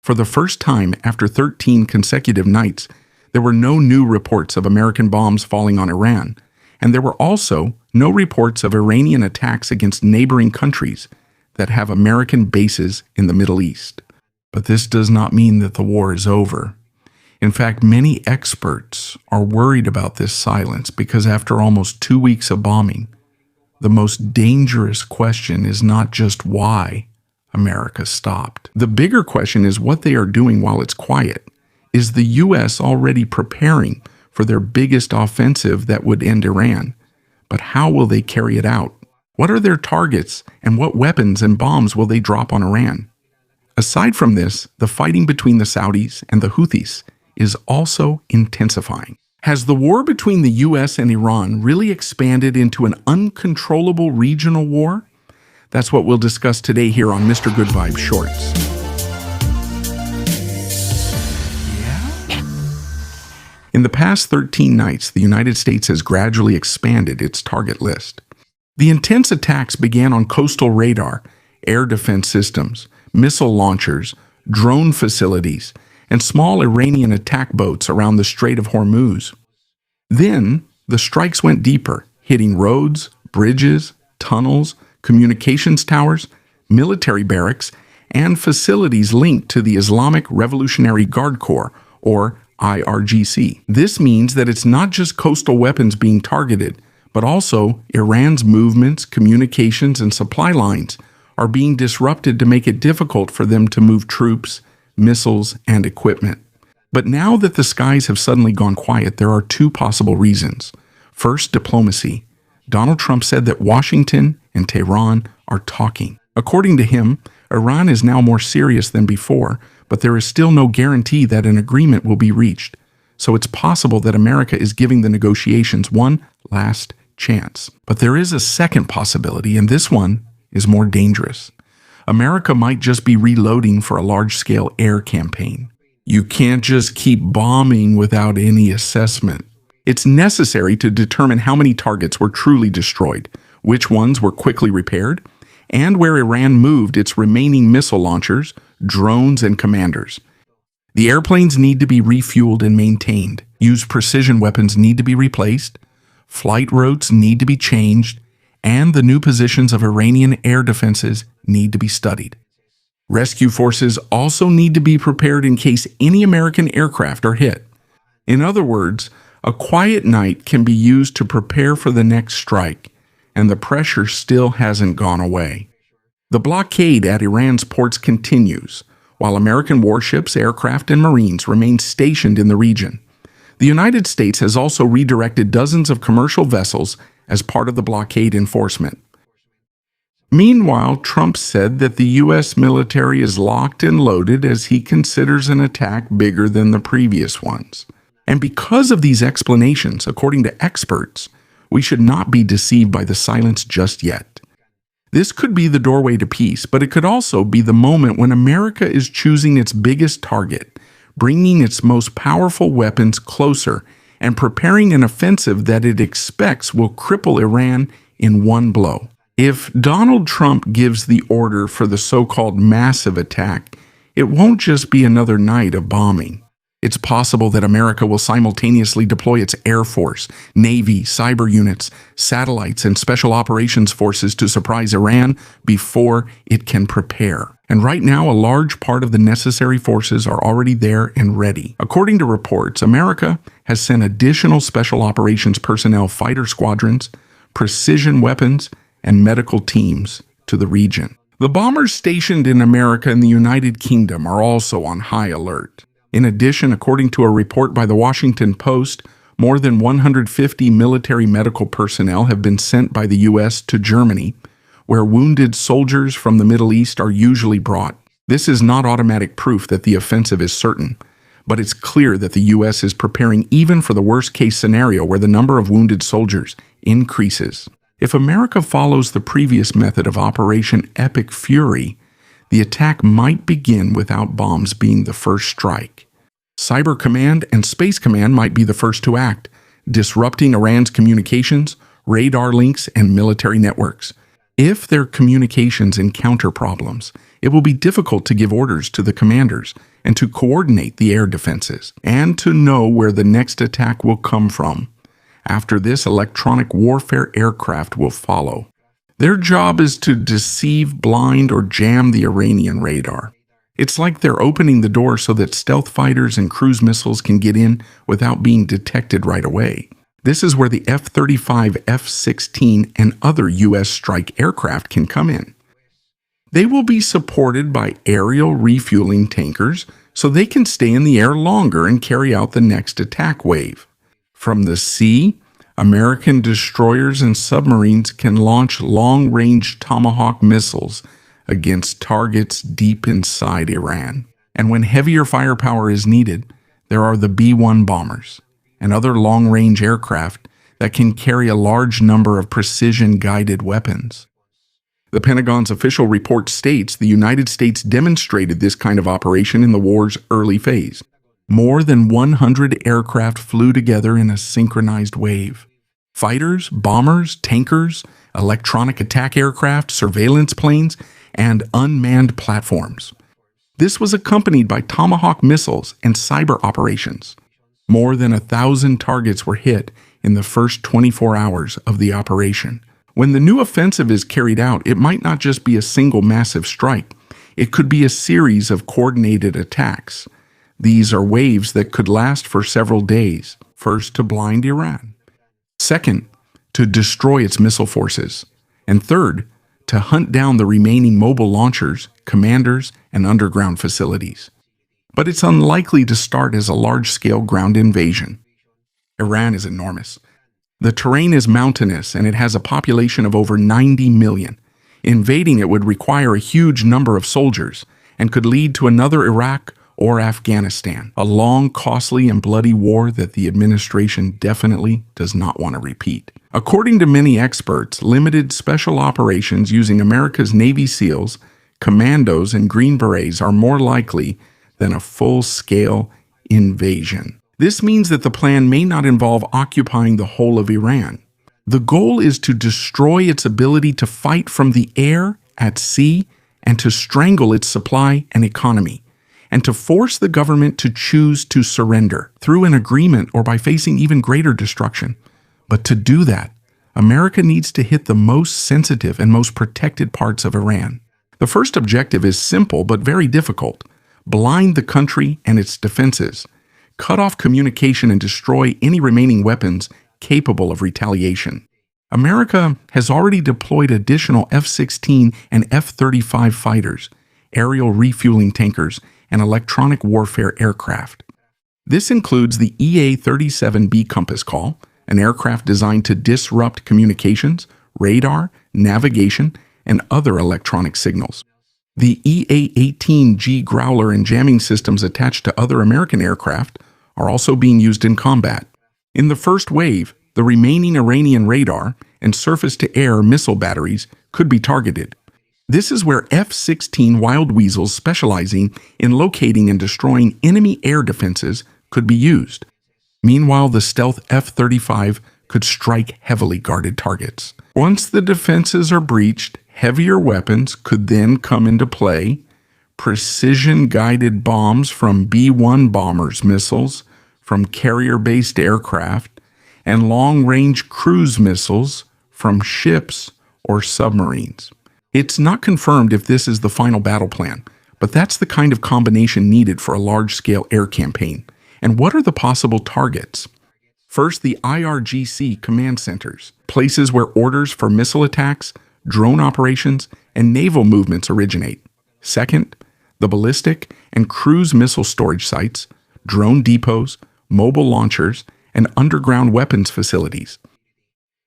For the first time after 13 consecutive nights, there were no new reports of American bombs falling on Iran, and there were also no reports of Iranian attacks against neighboring countries that have American bases in the Middle East. But this does not mean that the war is over. In fact, many experts are worried about this silence because after almost 2 weeks of bombing, the most dangerous question is not just why America stopped. The bigger question is what they are doing while it's quiet. Is the U.S. already preparing for their biggest offensive that would end Iran? But how will they carry it out? What are their targets, and what weapons and bombs will they drop on Iran? Aside from this, the fighting between the Saudis and the Houthis is also intensifying. Has the war between the U.S. and Iran really expanded into an uncontrollable regional war? That's what we'll discuss today here on Mr. Good Vibes Shorts. In the past 13 nights, the United States has gradually expanded its target list. The intense attacks began on coastal radar, air defense systems, missile launchers, drone facilities, and small Iranian attack boats around the Strait of Hormuz. Then, the strikes went deeper, hitting roads, bridges, tunnels, communications towers, military barracks, and facilities linked to the Islamic Revolutionary Guard Corps, or IRGC. This means that it's not just coastal weapons being targeted, but also Iran's movements, communications, and supply lines are being disrupted to make it difficult for them to move troops, missiles, and equipment. But now that the skies have suddenly gone quiet, there are two possible reasons. First, diplomacy. Donald Trump said that Washington and Tehran are talking. According to him, Iran is now more serious than before, but there is still no guarantee that an agreement will be reached. So it's possible that America is giving the negotiations one last chance. But there is a second possibility, and this one is more dangerous. America might just be reloading for a large-scale air campaign. You can't just keep bombing without any assessment. It's necessary to determine how many targets were truly destroyed, which ones were quickly repaired, and where Iran moved its remaining missile launchers, drones, and commanders. The airplanes need to be refueled and maintained. Used precision weapons need to be replaced. Flight routes need to be changed, and the new positions of Iranian air defenses need to be studied. Rescue forces also need to be prepared in case any American aircraft are hit. In other words, a quiet night can be used to prepare for the next strike, and the pressure still hasn't gone away. The blockade at Iran's ports continues, while American warships, aircraft, and Marines remain stationed in the region. The United States has also redirected dozens of commercial vessels as part of the blockade enforcement. Meanwhile, Trump said that the U.S. military is locked and loaded as he considers an attack bigger than the previous ones. And because of these explanations, according to experts, we should not be deceived by the silence just yet. This could be the doorway to peace, but it could also be the moment when America is choosing its biggest target, bringing its most powerful weapons closer, and preparing an offensive that it expects will cripple Iran in one blow. If Donald Trump gives the order for the so-called massive attack, it won't just be another night of bombing. It's possible that America will simultaneously deploy its Air Force, Navy, cyber units, satellites, and special operations forces to surprise Iran before it can prepare. And right now, a large part of the necessary forces are already there and ready. According to reports, America has sent additional special operations personnel, fighter squadrons, precision weapons, and medical teams to the region. The bombers stationed in America and the United Kingdom are also on high alert. In addition, according to a report by the Washington Post, more than 150 military medical personnel have been sent by the U.S. to Germany, where wounded soldiers from the Middle East are usually brought. This is not automatic proof that the offensive is certain, but it's clear that the U.S. is preparing even for the worst-case scenario where the number of wounded soldiers increases. If America follows the previous method of Operation Epic Fury, the attack might begin without bombs being the first strike. Cyber Command and Space Command might be the first to act, disrupting Iran's communications, radar links, and military networks. If their communications encounter problems, it will be difficult to give orders to the commanders and to coordinate the air defenses and to know where the next attack will come from. After this, electronic warfare aircraft will follow. Their job is to deceive, blind, or jam the Iranian radar. It's like they're opening the door so that stealth fighters and cruise missiles can get in without being detected right away. This is where the F-35, F-16, and other U.S. strike aircraft can come in. They will be supported by aerial refueling tankers so they can stay in the air longer and carry out the next attack wave. From the sea, American destroyers and submarines can launch long-range Tomahawk missiles against targets deep inside Iran. And when heavier firepower is needed, there are the B-1 bombers and other long-range aircraft that can carry a large number of precision-guided weapons. The Pentagon's official report states the United States demonstrated this kind of operation in the war's early phase. More than 100 aircraft flew together in a synchronized wave. Fighters, bombers, tankers, electronic attack aircraft, surveillance planes, and unmanned platforms. This was accompanied by Tomahawk missiles and cyber operations. More than 1,000 targets were hit in the first 24 hours of the operation. When the new offensive is carried out, it might not just be a single massive strike. It could be a series of coordinated attacks. These are waves that could last for several days. First, to blind Iran. Second, to destroy its missile forces. And third, to hunt down the remaining mobile launchers, commanders, and underground facilities. But it's unlikely to start as a large-scale ground invasion. Iran is enormous. The terrain is mountainous, and it has a population of over 90 million. Invading it would require a huge number of soldiers and could lead to another Iraq or Afghanistan, a long, costly, and bloody war that the administration definitely does not want to repeat. According to many experts, limited special operations using America's Navy SEALs, commandos, and Green Berets are more likely than a full-scale invasion. This means that the plan may not involve occupying the whole of Iran. The goal is to destroy its ability to fight from the air, at sea, and to strangle its supply and economy, and to force the government to choose to surrender through an agreement or by facing even greater destruction. But to do that, America needs to hit the most sensitive and most protected parts of Iran. The first objective is simple but very difficult. Blind the country and its defenses. Cut off communication and destroy any remaining weapons capable of retaliation. America has already deployed additional F-16 and F-35 fighters, aerial refueling tankers, and electronic warfare aircraft. This includes the EA-37B Compass Call, an aircraft designed to disrupt communications, radar, navigation, and other electronic signals. The EA-18G Growler and jamming systems attached to other American aircraft are also being used in combat. In the first wave, the remaining Iranian radar and surface-to-air missile batteries could be targeted. This is where F-16 Wild Weasels specializing in locating and destroying enemy air defenses could be used. Meanwhile, the stealth F-35 could strike heavily guarded targets. Once the defenses are breached, heavier weapons could then come into play. Precision-guided bombs from B-1 bombers missiles, from carrier-based aircraft, and long-range cruise missiles from ships or submarines. It's not confirmed if this is the final battle plan, but that's the kind of combination needed for a large-scale air campaign. And what are the possible targets? First, the IRGC command centers, places where orders for missile attacks, drone operations, and naval movements originate. Second, the ballistic and cruise missile storage sites, drone depots, mobile launchers, and underground weapons facilities.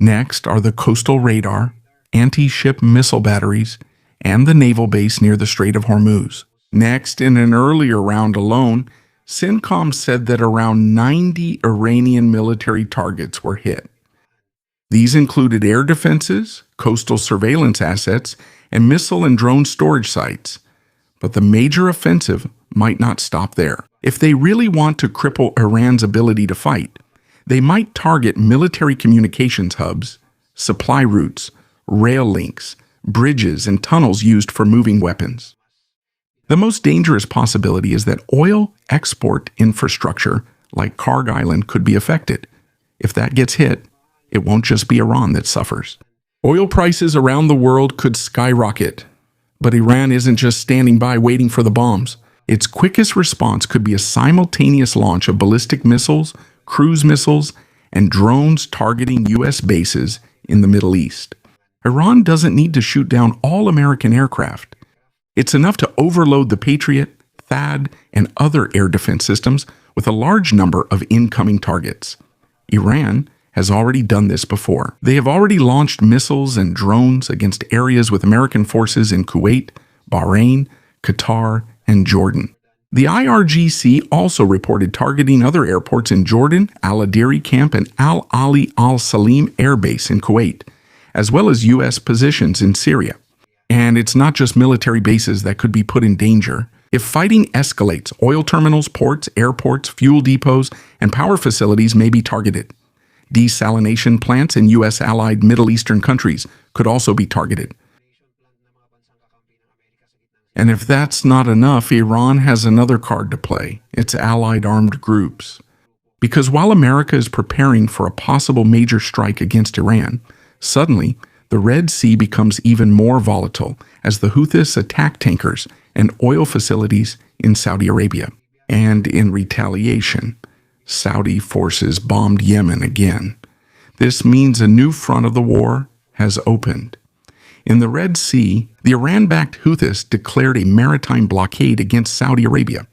Next are the coastal radar, anti-ship missile batteries, and the naval base near the Strait of Hormuz. Next, in an earlier round alone, CENTCOM said that around 90 Iranian military targets were hit. These included air defenses, coastal surveillance assets, and missile and drone storage sites. But the major offensive might not stop there. If they really want to cripple Iran's ability to fight, they might target military communications hubs, supply routes, rail links, bridges, and tunnels used for moving weapons. The most dangerous possibility is that oil export infrastructure, like Karg Island, could be affected. If that gets hit, it won't just be Iran that suffers. Oil prices around the world could skyrocket. But Iran isn't just standing by waiting for the bombs. Its quickest response could be a simultaneous launch of ballistic missiles, cruise missiles, and drones targeting U.S. bases in the Middle East. Iran doesn't need to shoot down all American aircraft. It's enough to overload the Patriot, THAAD, and other air defense systems with a large number of incoming targets. Iran has already done this before. They have already launched missiles and drones against areas with American forces in Kuwait, Bahrain, Qatar, and Jordan. The IRGC also reported targeting other airports in Jordan, Al-Adiri Camp, and Al-Ali Al-Salim Air Base in Kuwait, as well as U.S. positions in Syria. And it's not just military bases that could be put in danger. If fighting escalates, oil terminals, ports, airports, fuel depots, and power facilities may be targeted. Desalination plants in U.S. allied Middle Eastern countries could also be targeted. And if that's not enough, Iran has another card to play, its allied armed groups. Because while America is preparing for a possible major strike against Iran, suddenly the Red Sea becomes even more volatile as the Houthis attack tankers and oil facilities in Saudi Arabia. And in retaliation, Saudi forces bombed Yemen again. This means a new front of the war has opened. In the Red Sea, the Iran-backed Houthis declared a maritime blockade against Saudi Arabia.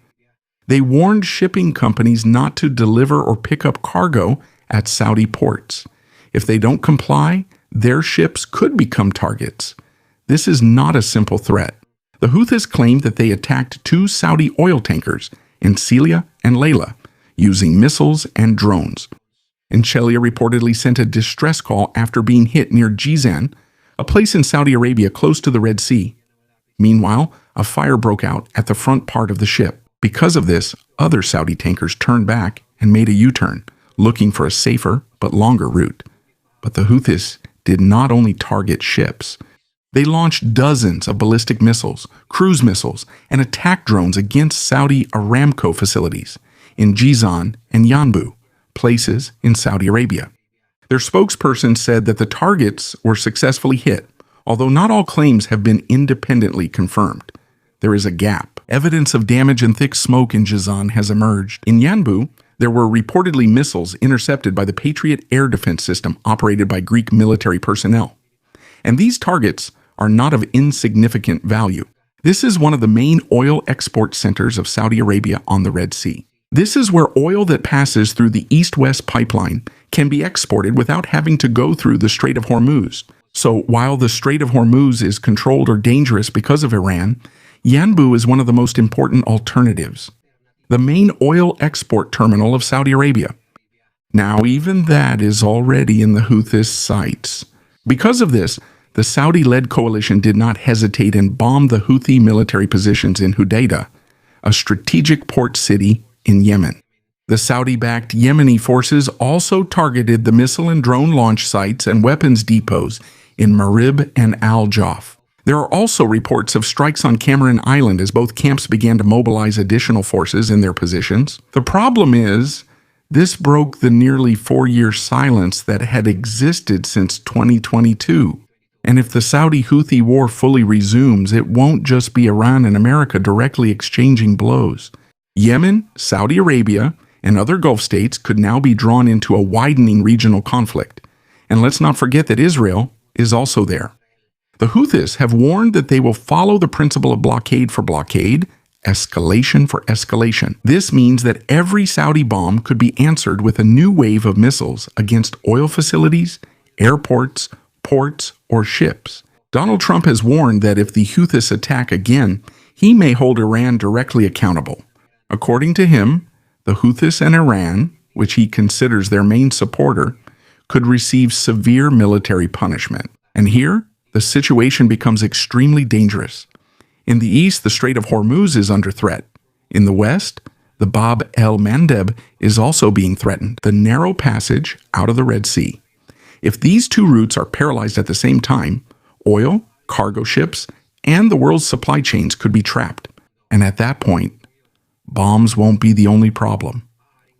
They warned shipping companies not to deliver or pick up cargo at Saudi ports. If they don't comply, their ships could become targets. This is not a simple threat. The Houthis claimed that they attacked 2 Saudi oil tankers in Celia and Layla, using missiles and drones. Enchelia reportedly sent a distress call after being hit near Jizan, a place in Saudi Arabia close to the Red Sea. Meanwhile, a fire broke out at the front part of the ship. Because of this, other Saudi tankers turned back and made a U-turn, looking for a safer but longer route. But the Houthis did not only target ships. They launched dozens of ballistic missiles, cruise missiles, and attack drones against Saudi Aramco facilities in Jizan and Yanbu, places in Saudi Arabia. Their spokesperson said that the targets were successfully hit, although not all claims have been independently confirmed. There is a gap. Evidence of damage and thick smoke in Jizan has emerged. In Yanbu, there were reportedly missiles intercepted by the Patriot air defense system operated by Greek military personnel. And these targets are not of insignificant value. This is one of the main oil export centers of Saudi Arabia on the Red Sea. This is where oil that passes through the East-West pipeline can be exported without having to go through the Strait of Hormuz. So while the Strait of Hormuz is controlled or dangerous because of Iran, Yanbu is one of the most important alternatives. The main oil export terminal of Saudi Arabia. Now even that is already in the Houthis' sights. Because of this, the Saudi-led coalition did not hesitate and bombed the Houthi military positions in Hodeidah, a strategic port city in Yemen. The Saudi-backed Yemeni forces also targeted the missile and drone launch sites and weapons depots in Marib and Al-Jaf. There are also reports of strikes on Cameron Island as both camps began to mobilize additional forces in their positions. The problem is, this broke the nearly 4-year silence that had existed since 2022. And if the Saudi-Houthi war fully resumes, it won't just be Iran and America directly exchanging blows. Yemen, Saudi Arabia, and other Gulf states could now be drawn into a widening regional conflict. And let's not forget that Israel is also there. The Houthis have warned that they will follow the principle of blockade for blockade, escalation for escalation. This means that every Saudi bomb could be answered with a new wave of missiles against oil facilities, airports, ports, or ships. Donald Trump has warned that if the Houthis attack again, he may hold Iran directly accountable. According to him, the Houthis and Iran, which he considers their main supporter, could receive severe military punishment. And here, the situation becomes extremely dangerous. In the east, the Strait of Hormuz is under threat. In the west, the Bab el-Mandeb is also being threatened, the narrow passage out of the Red Sea. If these two routes are paralyzed at the same time, oil, cargo ships, and the world's supply chains could be trapped. And at that point, bombs won't be the only problem.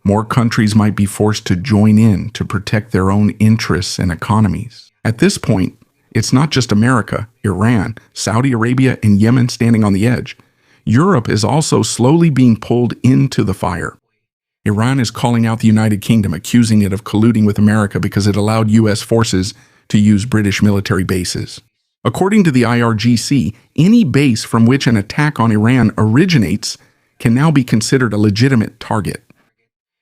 More countries might be forced to join in to protect their own interests and economies. At this point, it's not just America, Iran, Saudi Arabia, and Yemen standing on the edge. Europe is also slowly being pulled into the fire. Iran is calling out the United Kingdom, accusing it of colluding with America because it allowed U.S. forces to use British military bases. According to the IRGC, any base from which an attack on Iran originates can now be considered a legitimate target.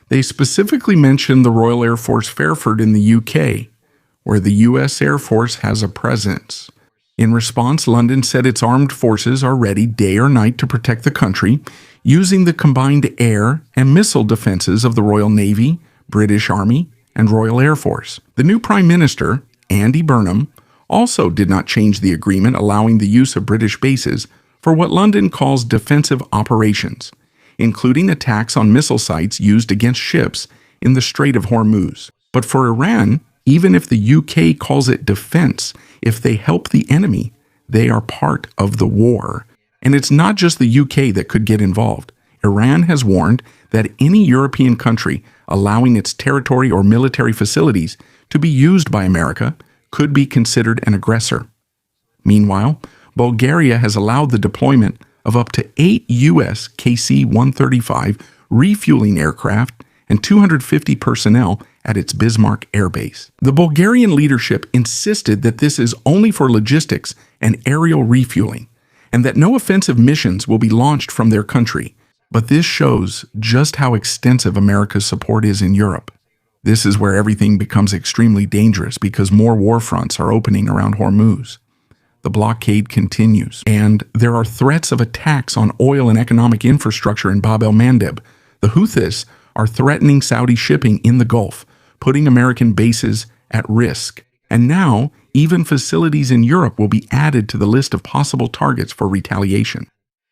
They specifically mentioned the Royal Air Force Fairford in the UK, where the U.S. Air Force has a presence. In response, London said its armed forces are ready day or night to protect the country, using the combined air and missile defenses of the Royal Navy, British Army, and Royal Air Force. The new Prime Minister, Andy Burnham, also did not change the agreement allowing the use of British bases for what London calls defensive operations, including attacks on missile sites used against ships in the Strait of Hormuz. But for Iran, even if the UK calls it defense, if they help the enemy, they are part of the war. And it's not just the UK that could get involved. Iran has warned that any European country allowing its territory or military facilities to be used by America could be considered an aggressor. Meanwhile, Bulgaria has allowed the deployment of up to 8 U.S. KC-135 refueling aircraft and 250 personnel at its Bismarck Air Base. The Bulgarian leadership insisted that this is only for logistics and aerial refueling, and that no offensive missions will be launched from their country. But this shows just how extensive America's support is in Europe. This is where everything becomes extremely dangerous because more war fronts are opening around Hormuz. The blockade continues, and there are threats of attacks on oil and economic infrastructure in Bab el-Mandeb. The Houthis are threatening Saudi shipping in the Gulf, putting American bases at risk. And now, even facilities in Europe will be added to the list of possible targets for retaliation.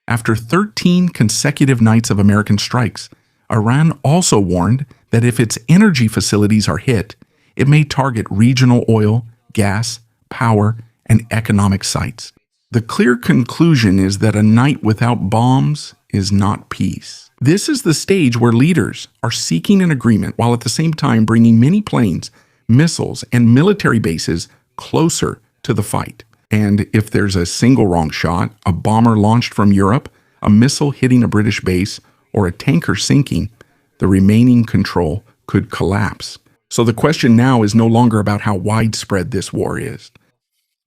After 13 consecutive nights of American strikes, Iran also warned that if its energy facilities are hit, it may target regional oil, gas, power, and economic sites. The clear conclusion is that a night without bombs is not peace. This is the stage where leaders are seeking an agreement while at the same time bringing many planes, missiles, and military bases closer to the fight. And if there's a single wrong shot, a bomber launched from Europe, a missile hitting a British base, or a tanker sinking, the remaining control could collapse. So the question now is no longer about how widespread this war is.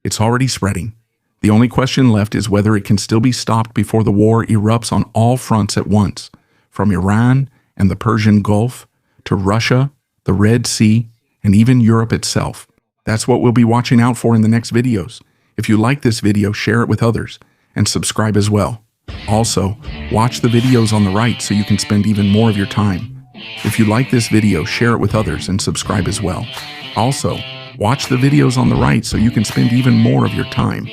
It's already spreading. The only question left is whether it can still be stopped before the war erupts on all fronts at once, from Iran and the Persian Gulf to Russia, the Red Sea, and even Europe itself. That's what we'll be watching out for in the next videos. If you like this video, share it with others and subscribe as well. Also, watch the videos on the right so you can spend even more of your time. If you like this video, share it with others and subscribe as well. Also, watch the videos on the right so you can spend even more of your time.